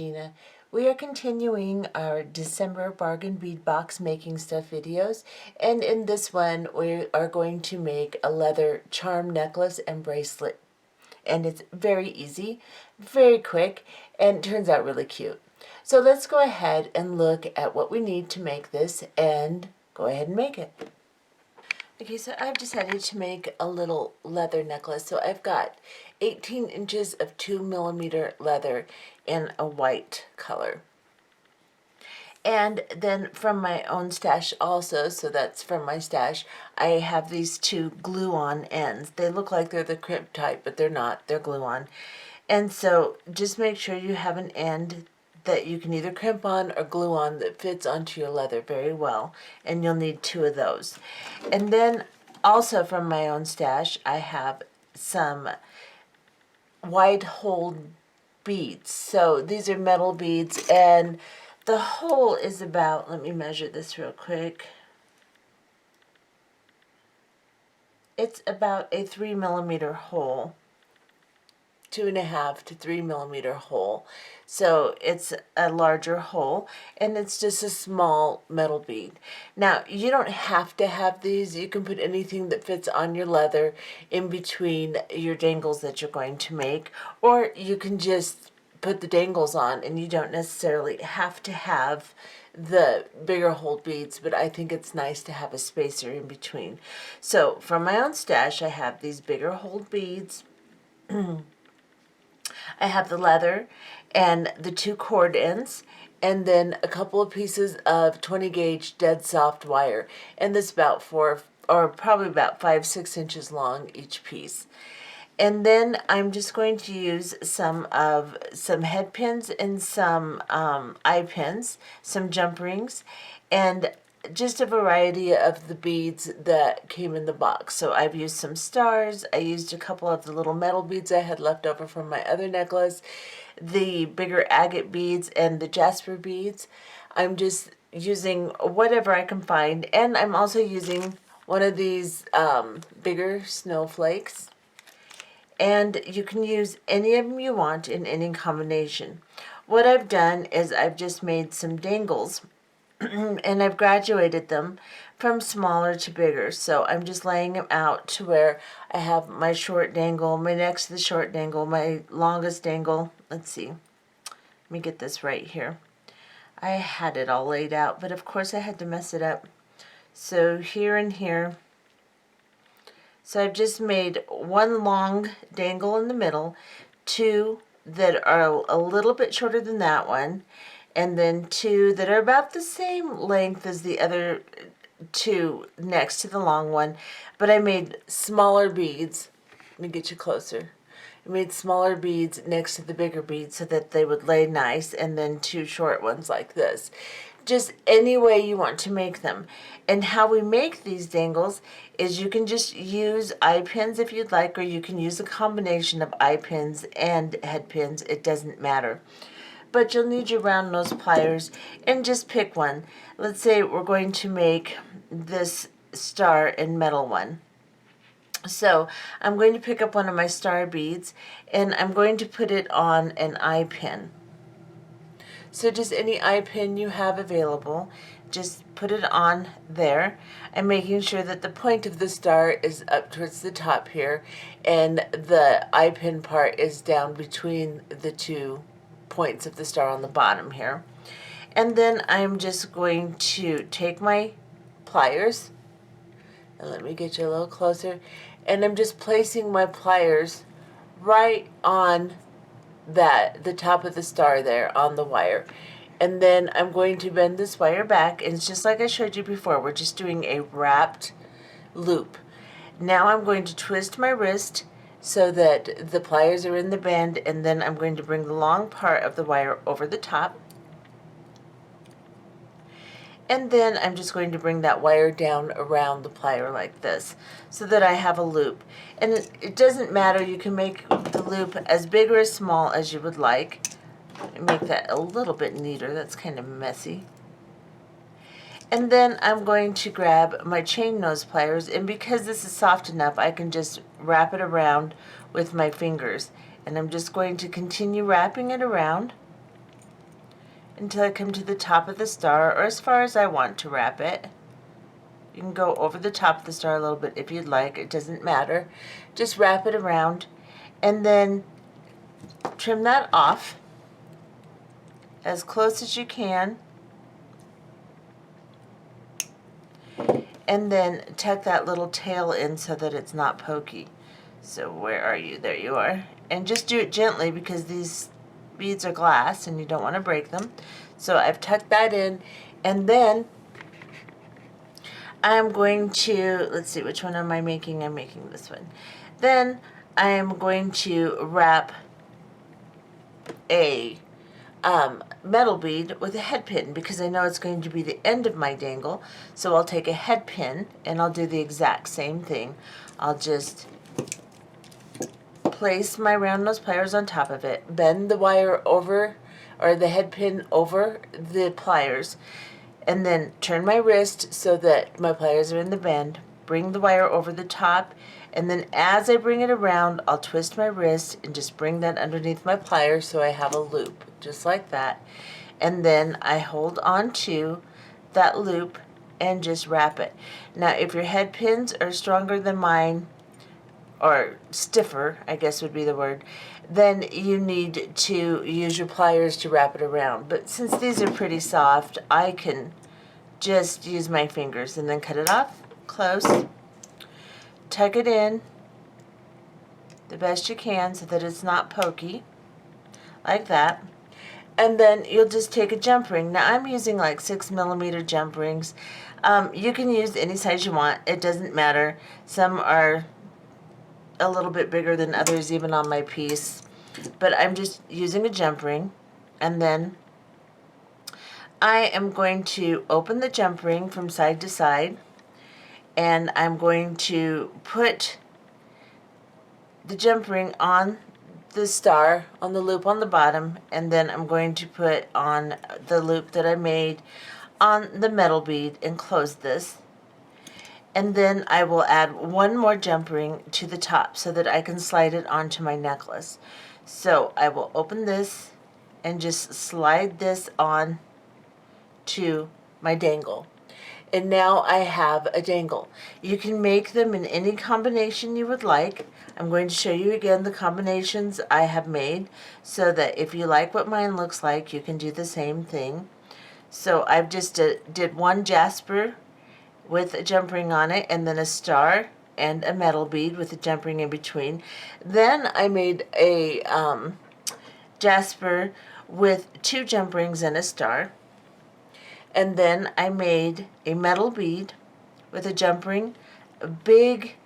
Gina. We are continuing our December bargain bead box making stuff videos, and in this one we are going to make a leather charm necklace and bracelet. And it's very easy, very quick, and turns out really cute. So let's go ahead and look at what we need to make this and go ahead and make it. Okay, so I've decided to make a little leather necklace. So I've got 18 inches of 2mm leather in a white color. And then from my own stash also, so that's from my stash, I have these two glue-on ends. They look like they're the crimp type, but they're not. They're glue-on. And so just make sure you have an end that you can either crimp on or glue on that fits onto your leather very well, and you'll need two of those. And then also from my own stash, I have some wide hole beads. So these are metal beads, and the hole is about, let me measure this real quick. It's about a 3mm hole. 2.5 to 3mm hole. So it's a larger hole, and it's just a small metal bead. Now, you don't have to have these. You can put anything that fits on your leather in between your dangles that you're going to make, or you can just put the dangles on, and you don't necessarily have to have the bigger hole beads, but I think it's nice to have a spacer in between. So from my own stash, I have these bigger hole beads. I have the leather and the two cord ends, and then a couple of pieces of 20 gauge dead soft wire, and this about 4 or probably about 5-6 inches long each piece. And then I'm just going to use some head pins and some eye pins, some jump rings, and just a variety of the beads that came in the box. So I've used some stars. I used a couple of the little metal beads I had left over from my other necklace, the bigger agate beads, and the jasper beads. I'm just using whatever I can find, and I'm also using one of these bigger snowflakes. And you can use any of them you want in any combination. What I've done is I've just made some dangles and I've graduated them from smaller to bigger. So I'm just laying them out to where I have my short dangle, my next to the short dangle, my longest dangle. Let's see. Let me get this right here. I had it all laid out, but of course I had to mess it up. So here and here. So I've just made one long dangle in the middle, two that are a little bit shorter than that one, and then two that are about the same length as the other two next to the long one, but I made smaller beads. Let me get you closer. I made smaller beads next to the bigger beads so that they would lay nice, and then two short ones like this. Just any way you want to make them. And how we make these dangles is you can just use eye pins if you'd like, or you can use a combination of eye pins and head pins. It doesn't matter. But you'll need your round nose pliers, and just pick one. Let's say we're going to make this star and metal one. So I'm going to pick up one of my star beads, and I'm going to put it on an eye pin. So just any eye pin you have available, just put it on there. I'm making sure that the point of the star is up towards the top here, and the eye pin part is down between the two points of the star on the bottom here. And then I'm just going to take my pliers, and let me get you a little closer, and I'm just placing my pliers right on the top of the star there on the wire. And then I'm going to bend this wire back, and it's just like I showed you before. We're just doing a wrapped loop. Now I'm going to twist my wrist so that the pliers are in the bend, and then I'm going to bring the long part of the wire over the top. And then I'm just going to bring that wire down around the plier like this so that I have a loop. And it doesn't matter, you can make the loop as big or as small as you would like. Make that a little bit neater, that's kind of messy. And then I'm going to grab my chain nose pliers, and because this is soft enough, I can just wrap it around with my fingers. And I'm just going to continue wrapping it around. until I come to the top of the star, or as far as I want to wrap it. You can go over the top of the star a little bit if you'd like. It doesn't matter. Just wrap it around and then trim that off as close as you can. And then tuck that little tail in so that it's not pokey. So where are you? There you are. And just do it gently because these beads are glass and you don't want to break them. So I've tucked that in, and then I'm going to, let's see, which one am I making? I'm making this one. Then I am going to wrap a metal bead with a head pin because I know it's going to be the end of my dangle. So I'll take a head pin and I'll do the exact same thing. I'll just place my round nose pliers on top of it, bend the wire over, or the head pin over the pliers, and then turn my wrist so that my pliers are in the bend, bring the wire over the top, and then as I bring it around, I'll twist my wrist and just bring that underneath my pliers so I have a loop, just like that. And then I hold on to that loop and just wrap it. Now, if your head pins are stronger than mine, or stiffer, I guess would be the word, then you need to use your pliers to wrap it around. But since these are pretty soft, I can just use my fingers and then cut it off close, tuck it in the best you can so that it's not pokey, like that. And then you'll just take a jump ring. Now I'm using like 6mm jump rings. You can use any size you want. It doesn't matter. Some are a little bit bigger than others even on my piece, but I'm just using a jump ring. And then I am going to open the jump ring from side to side, and I'm going to put the jump ring on the star, on the loop on the bottom, and then I'm going to put on the loop that I made on the metal bead and close this. And then I will add one more jump ring to the top so that I can slide it onto my necklace. So I will open this and just slide this on to my dangle. And now I have a dangle. You can make them in any combination you would like. I'm going to show you again the combinations I have made so that if you like what mine looks like, you can do the same thing. So I've just did one jasper with a jump ring on it, and then a star and a metal bead with a jump ring in between. Then I made a jasper with 2 jump rings and a star. And then I made a metal bead with a jump ring, a big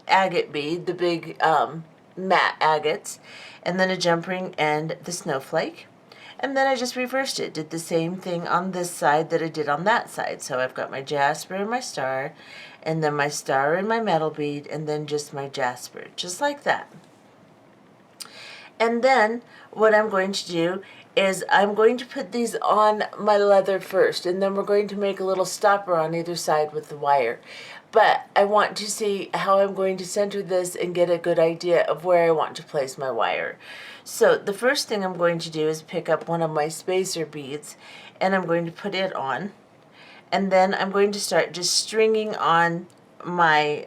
agate bead, the big matte agates, and then a jump ring and the snowflake. And then I just reversed it, did the same thing on this side that I did on that side. So I've got my jasper and my star, and then my star and my metal bead, and then just my jasper, just like that. And then what I'm going to do is I'm going to put these on my leather first, and then we're going to make a little stopper on either side with the wire. But I want to see how I'm going to center this and get a good idea of where I want to place my wire. So the first thing I'm going to do is pick up one of my spacer beads, and I'm going to put it on. And then I'm going to start just stringing on my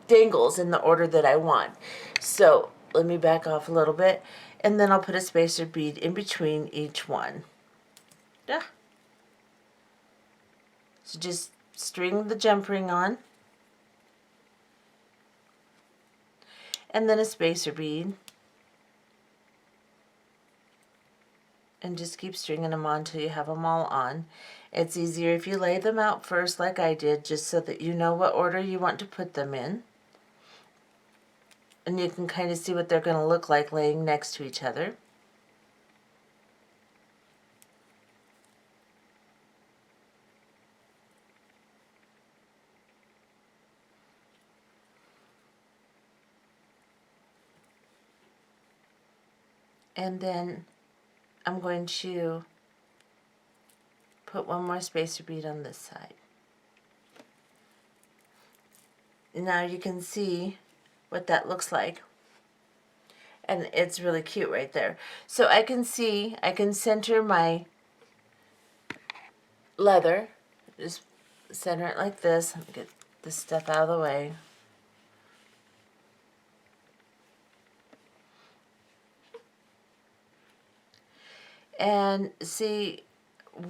dangles in the order that I want. So let me back off a little bit, and then I'll put a spacer bead in between each one. Yeah. So just string the jump ring on, and then a spacer bead, and just keep stringing them on till you have them all on. It's easier if you lay them out first like I did, just so that you know what order you want to put them in. And you can kind of see what they're going to look like laying next to each other. And then I'm going to put one more spacer bead on this side. Now you can see what that looks like. And it's really cute right there. So I can center my leather. Just center it like this. Let me get this stuff out of the way. And see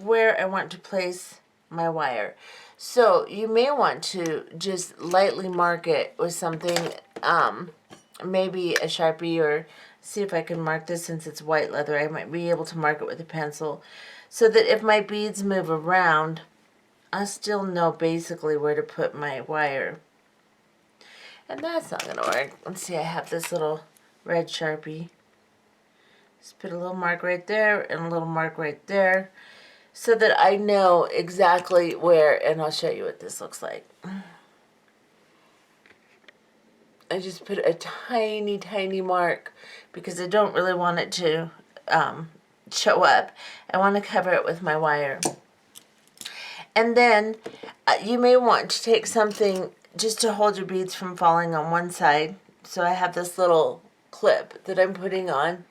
where I want to place my wire. So you may want to just lightly mark it with something, maybe a Sharpie, or see if I can mark this since it's white leather. I might be able to mark it with a pencil so that if my beads move around, I still know basically where to put my wire. And that's not going to work. Let's see, I have this little red Sharpie. Just put a little mark right there and a little mark right there so that I know exactly where, and I'll show you what this looks like. I just put a tiny, tiny mark because I don't really want it to show up. I want to cover it with my wire. And then you may want to take something just to hold your beads from falling on one side. So I have this little clip that I'm putting on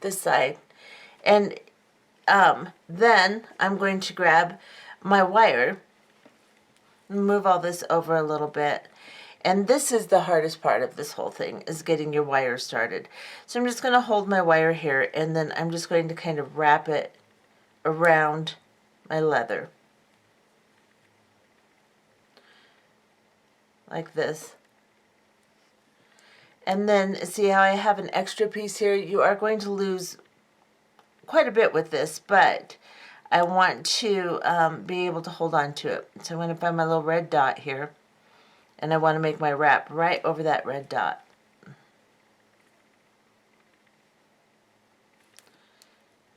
this side. And then I'm going to grab my wire, move all this over a little bit. And this is the hardest part of this whole thing, is getting your wire started. So I'm just going to hold my wire here, and then I'm just going to kind of wrap it around my leather. Like this. And then see how I have an extra piece here? You are going to lose quite a bit with this, but I want to be able to hold on to it. So I'm going to find my little red dot here, and I want to make my wrap right over that red dot.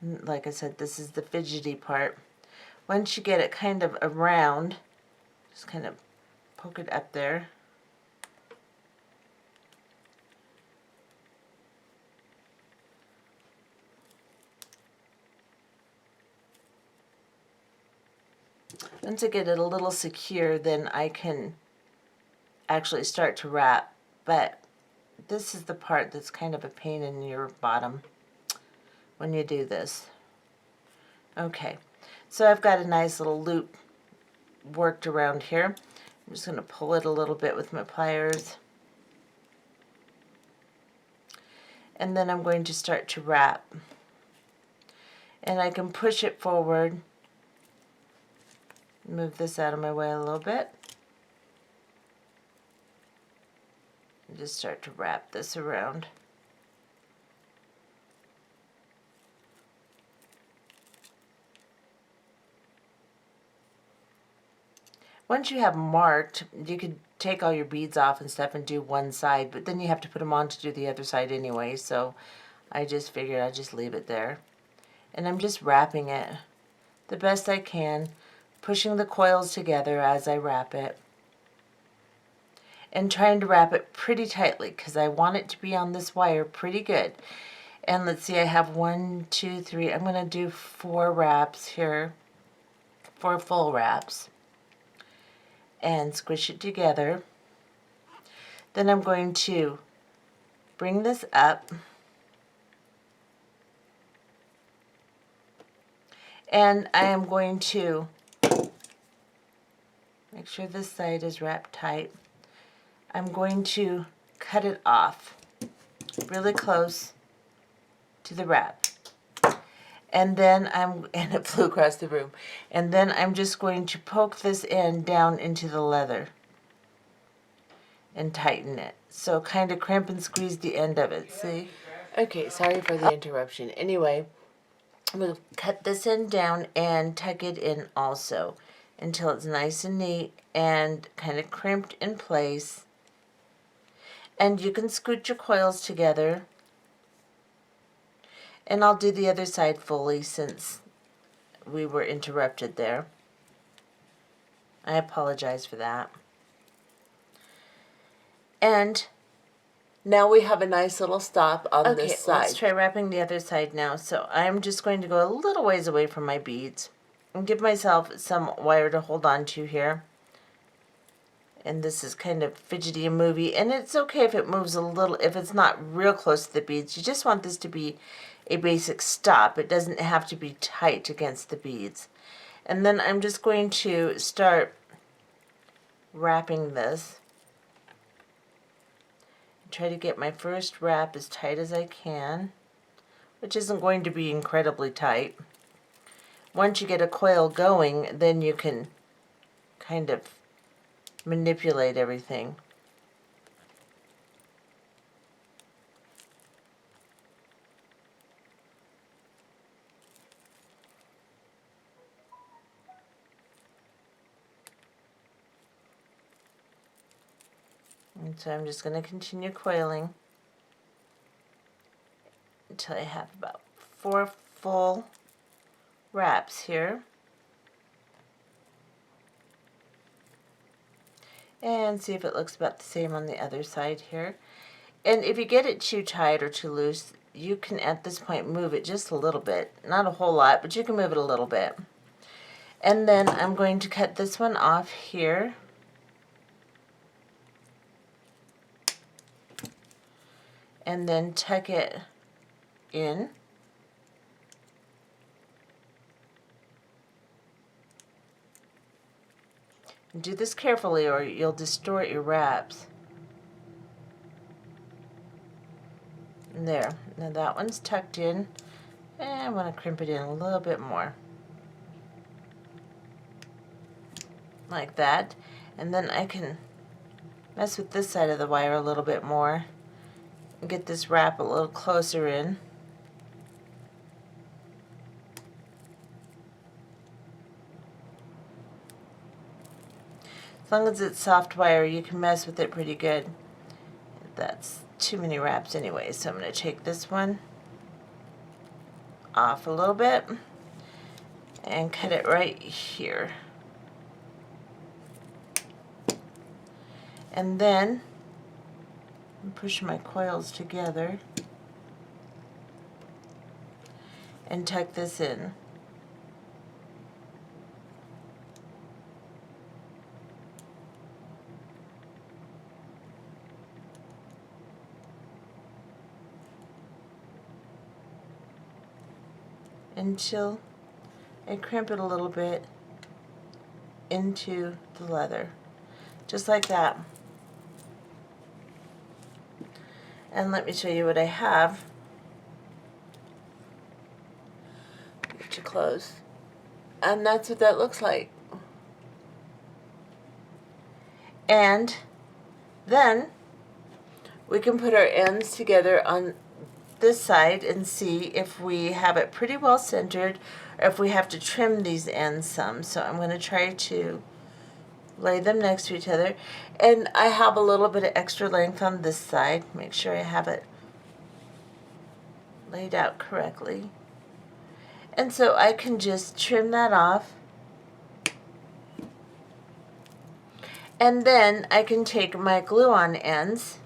Like I said, this is the fidgety part. Once you get it kind of around, just kind of poke it up there. Once I get it a little secure, then I can actually start to wrap. But this is the part that's kind of a pain in your bottom when you do this. Okay, so I've got a nice little loop worked around here. I'm just going to pull it a little bit with my pliers. And then I'm going to start to wrap. And I can push it forward. Move this out of my way a little bit. And just start to wrap this around. Once you have marked, you could take all your beads off and stuff and do one side, but then you have to put them on to do the other side anyway, so I just figured I'd just leave it there. And I'm just wrapping it the best I can, pushing the coils together as I wrap it, and trying to wrap it pretty tightly because I want it to be on this wire pretty good. And let's see, I have 1, 2, 3, I'm going to do 4 wraps here, 4 full wraps, and squish it together. Then I'm going to bring this up and I am going to make sure this side is wrapped tight. I'm going to cut it off really close to the wrap. And then and it flew across the room. And then I'm just going to poke this end down into the leather and tighten it. So kind of crimp and squeeze the end of it, see? Okay, sorry for the interruption. Anyway, I'm going to cut this end down and tuck it in also until it's nice and neat and kind of crimped in place. And you can scoot your coils together. And I'll do the other side fully since we were interrupted there. I apologize for that. And now we have a nice little stop on this side. Let's try wrapping the other side now. So I'm just going to go a little ways away from my beads and give myself some wire to hold on to here. And this is kind of fidgety and movey, and it's okay if it moves a little, if it's not real close to the beads. You just want this to be a basic stop. It doesn't have to be tight against the beads. And then I'm just going to start wrapping this. Try to get my first wrap as tight as I can, which isn't going to be incredibly tight. Once you get a coil going, then you can kind of manipulate everything. And so I'm just going to continue coiling until I have about 4 full wraps here. And see if it looks about the same on the other side here. And if you get it too tight or too loose, you can at this point move it just a little bit. Not a whole lot, but you can move it a little bit. And then I'm going to cut this one off here. And then tuck it in. And do this carefully or you'll distort your wraps. And there. Now that one's tucked in. And I want to crimp it in a little bit more. Like that. And then I can mess with this side of the wire a little bit more. And get this wrap a little closer in. As long as it's soft wire, you can mess with it pretty good. That's too many wraps anyway, so I'm going to take this one off a little bit and cut it right here. And then push my coils together and tuck this in. Until I crimp it a little bit into the leather, just like that. And let me show you what I have. Get too close. And that's what that looks like. And then we can put our ends together on this side and see if we have it pretty well centered or if we have to trim these ends some. So I'm going to try to lay them next to each other, and I have a little bit of extra length on this side. Make sure I have it laid out correctly, and so I can just trim that off, and then I can take my glue-on ends,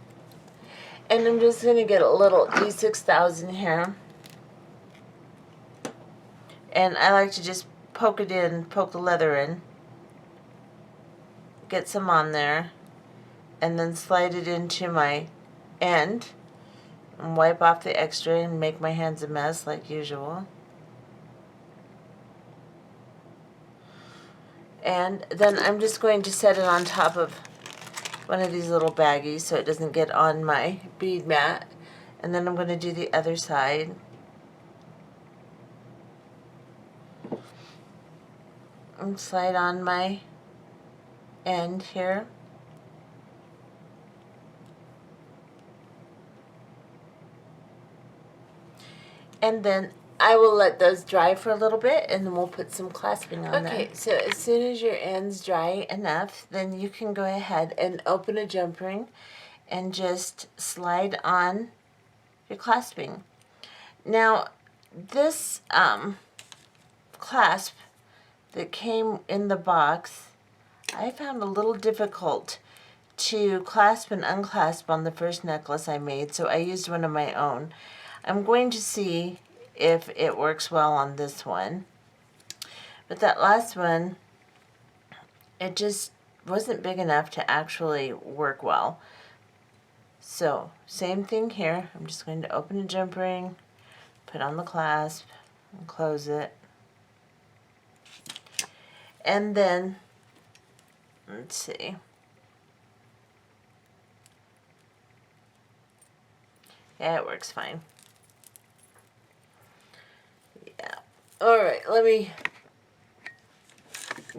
and I'm just going to get a little E6000 here, and I like to just poke it in, poke the leather in, get some on there, and then slide it into my end and wipe off the extra and make my hands a mess like usual. And then I'm just going to set it on top of one of these little baggies so it doesn't get on my bead mat. And then I'm going to do the other side. And slide on my end here. And then I will let those dry for a little bit, and then we'll put some clasping on there. Okay, so as soon as your end's dry enough, then you can go ahead and open a jump ring and just slide on your clasping. Now, this clasp that came in the box, I found a little difficult to clasp and unclasp on the first necklace I made, so I used one of my own. I'm going to see if it works well on this one. But that last one, it just wasn't big enough to actually work well. So same thing here. I'm just going to open a jump ring, put on the clasp, and close it. And then, let's see. Yeah, it works fine. Yeah. All right, let me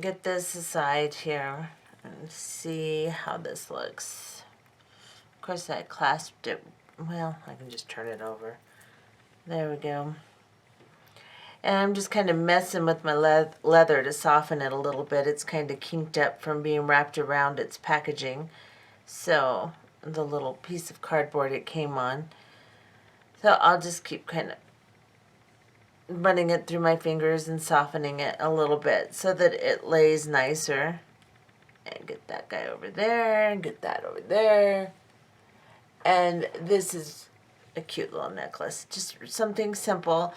get this aside here and see how this looks. Of course, I clasped it. Well, I can just turn it over. There we go. And I'm just kind of messing with my leather to soften it a little bit. It's kind of kinked up from being wrapped around its packaging. So, the little piece of cardboard it came on. So I'll just keep kind of running it through my fingers and softening it a little bit so that it lays nicer. And get that guy over there, and get that over there. And this is a cute little necklace, just something simple.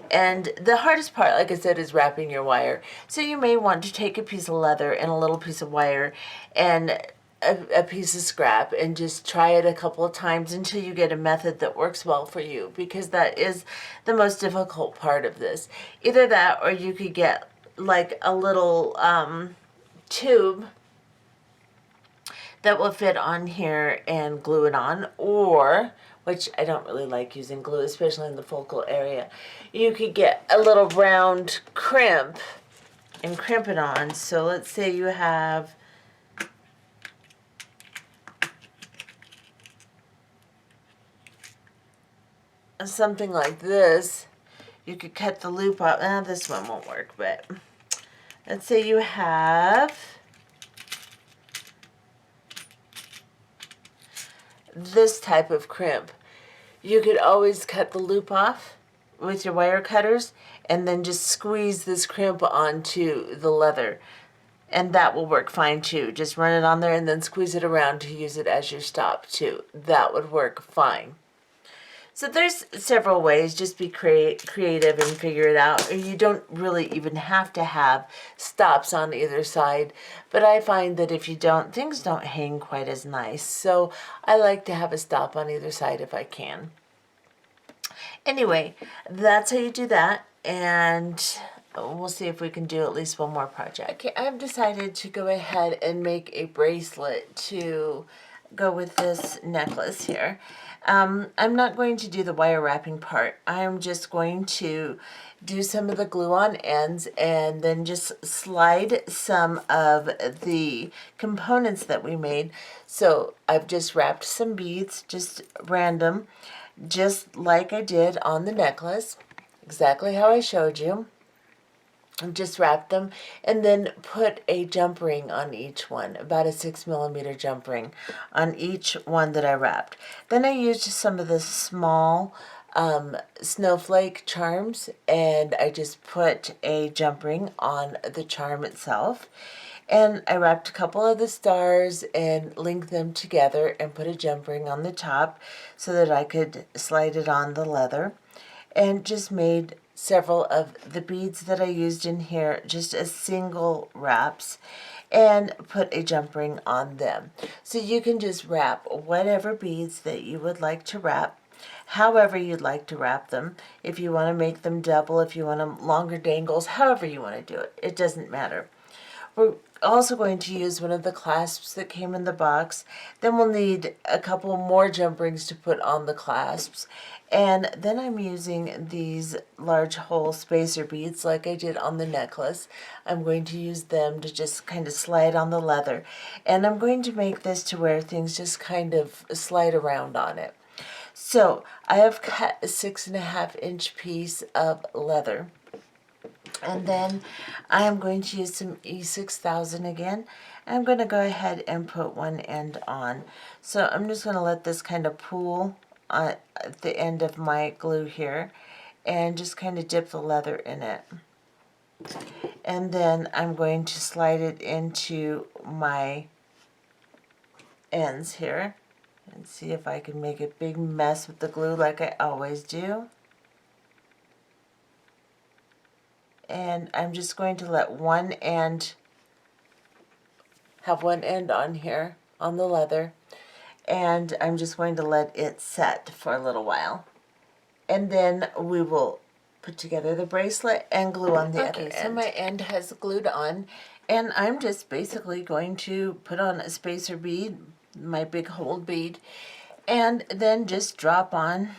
And the hardest part, like I said, is wrapping your wire. So you may want to take a piece of leather and a little piece of wire and a piece of scrap and just try it a couple of times until you get a method that works well for you, because that is the most difficult part of this. Either that, or you could get like a little tube that will fit on here and glue it on, or, which I don't really like using glue, especially in the focal area, you could get a little round crimp and crimp it on. So let's say you have something like this. You could cut the loop off. This one won't work, but let's say you have this type of crimp. You could always cut the loop off with your wire cutters and then just squeeze this crimp onto the leather. And that will work fine too. Just run it on there and then squeeze it around to use it as your stop too. That would work fine. So there's several ways. Just be creative and figure it out. You don't really even have to have stops on either side. But I find that if you don't, things don't hang quite as nice. So I like to have a stop on either side if I can. Anyway, that's how you do that. And we'll see if we can do at least one more project. Okay, I've decided to go ahead and make a bracelet to go with this necklace here. I'm not going to do the wire wrapping part. I'm just going to do some of the glue-on ends and then just slide some of the components that we made. So I've just wrapped some beads, just random, just like I did on the necklace, exactly how I showed you. And just wrap them and then put a jump ring on each one, about a 6mm jump ring on each one that I wrapped. Then I used some of the small snowflake charms, and I just put a jump ring on the charm itself. And I wrapped a couple of the stars and linked them together and put a jump ring on the top so that I could slide it on the leather. And just made several of the beads that I used in here just as single wraps and put a jump ring on them. So you can just wrap whatever beads that you would like to wrap, however you'd like to wrap them. If you want to make them double, if you want them longer dangles, however you want to do it, it doesn't matter. We're also going to use one of the clasps that came in the box. Then we'll need a couple more jump rings to put on the clasps. And then I'm using these large hole spacer beads like I did on the necklace. I'm going to use them to just kind of slide on the leather. And I'm going to make this to where things just kind of slide around on it. So I have cut a 6.5-inch piece of leather. And then I'm going to use some E6000 again. I'm going to go ahead and put one end on. So I'm just going to let this kind of pool at the end of my glue here and just kind of dip the leather in it. And then I'm going to slide it into my ends here and see if I can make a big mess with the glue like I always do. And I'm just going to let one end have one end on here on the leather, and I'm just going to let it set for a little while. And then we will put together the bracelet and glue on the other end. Okay, so my end has glued on, and I'm just basically going to put on a spacer bead, my big hold bead, and then just drop on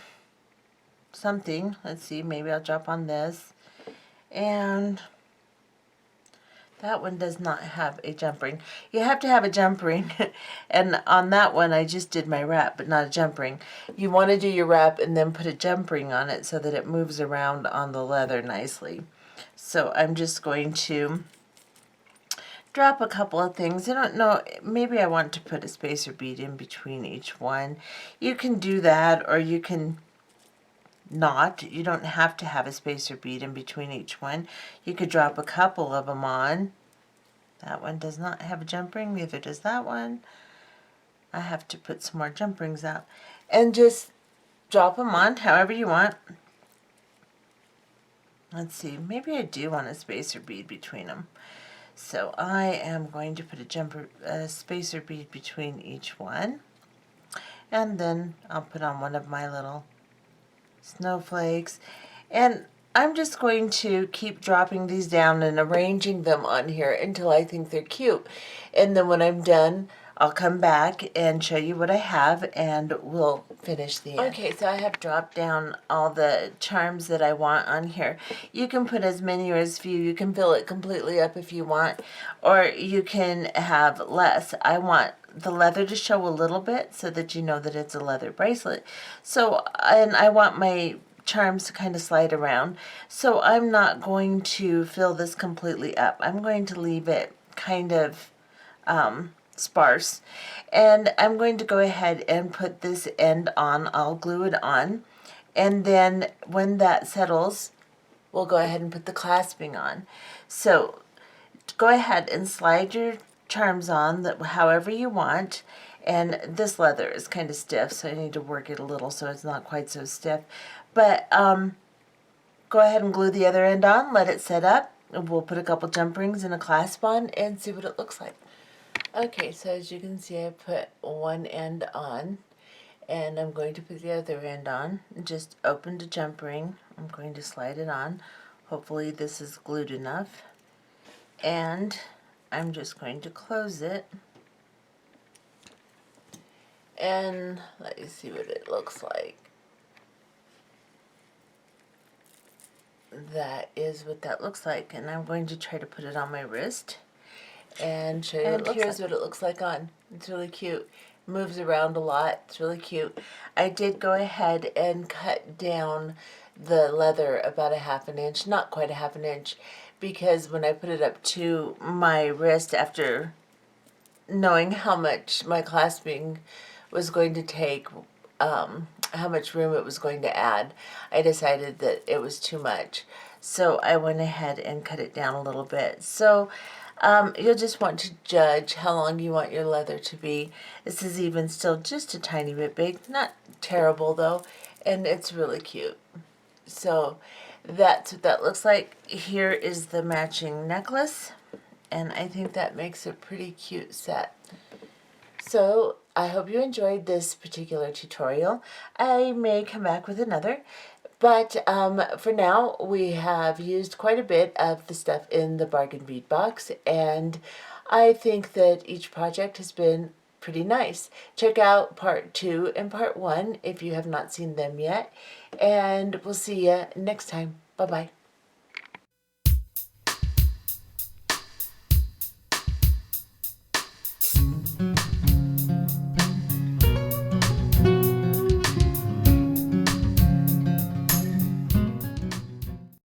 something. Let's see, maybe I'll drop on this. And that one does not have a jump ring. You have to have a jump ring. And on that one, I just did my wrap, but not a jump ring. You want to do your wrap and then put a jump ring on it so that it moves around on the leather nicely. So I'm just going to drop a couple of things. I don't know, maybe I want to put a spacer bead in between each one. You can do that, or you can not. You don't have to have a spacer bead in between each one. You could drop a couple of them on. That one does not have a jump ring, neither does that one. I have to put some more jump rings out. And just drop them on however you want. Let's see, maybe I do want a spacer bead between them. So I am going to put a spacer bead between each one. And then I'll put on one of my little snowflakes, and I'm just going to keep dropping these down and arranging them on here until I think they're cute. And then when I'm done, I'll come back and show you what I have, and we'll finish the end. Okay, so I have dropped down all the charms that I want on here. You can put as many or as few. You can fill it completely up if you want, or you can have less. I want the leather to show a little bit so that you know that it's a leather bracelet. So, and I want my charms to kind of slide around. So I'm not going to fill this completely up. I'm going to leave it kind of sparse. And I'm going to go ahead and put this end on. I'll glue it on. And then when that settles, we'll go ahead and put the clasping on. So go ahead and slide your charms on however you want. And this leather is kind of stiff, so I need to work it a little so it's not quite so stiff. But go ahead and glue the other end on, let it set up, and we'll put a couple jump rings and a clasp on and see what it looks like. Okay, so as you can see, I put one end on, and I'm going to put the other end on. Just open the jump ring. I'm going to slide it on. Hopefully this is glued enough. And I'm just going to close it. And let me see what it looks like. That is what that looks like, and I'm going to try to put it on my wrist and show you what it looks like. Here's what it looks like on. It's really cute. Moves around a lot. It's really cute. I did go ahead and cut down the leather about 1/2 inch, not quite 1/2 inch, because when I put it up to my wrist after knowing how much my clasping was going to take, how much room it was going to add, I decided that it was too much. So I went ahead and cut it down a little bit. So you'll just want to judge how long you want your leather to be. This is even still just a tiny bit big, not terrible though, and it's really cute. So that's what that looks like. Here is the matching necklace, and I think that makes a pretty cute set. So I hope you enjoyed this particular tutorial. I may come back with another, but for now we have used quite a bit of the stuff in the bargain bead box, and I think that each project has been pretty nice. Check out part 2 and part 1 if you have not seen them yet, and we'll see you next time. Bye-bye.